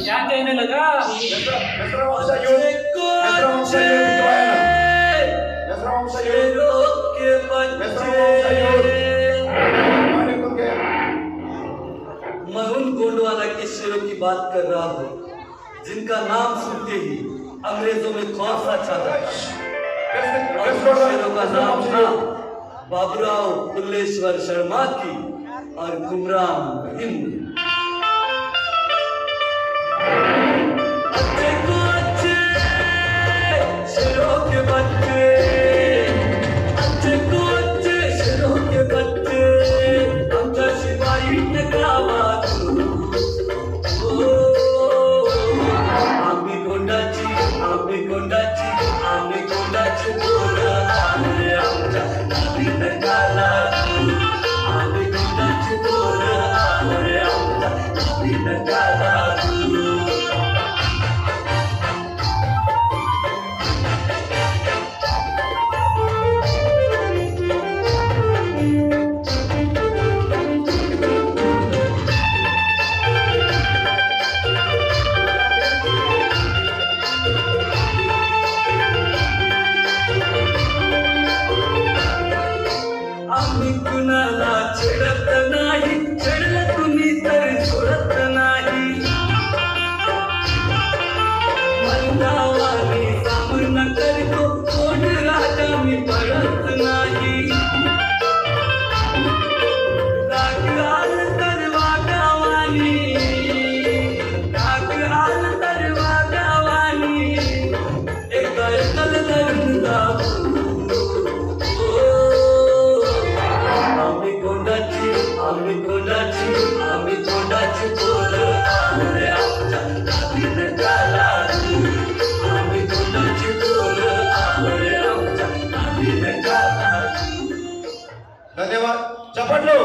क्या कहने लगा? मैं उन गोंडवाना के शेरों की बात कर रहा हूँ जिनका नाम सुनते ही अंग्रेजों में खौफ सा छाता था। शेरों का नाम था बाबूराव फुल्लेश्वर शर्मा की और कुमराम हिंद। धन्यवाद. चपटलो.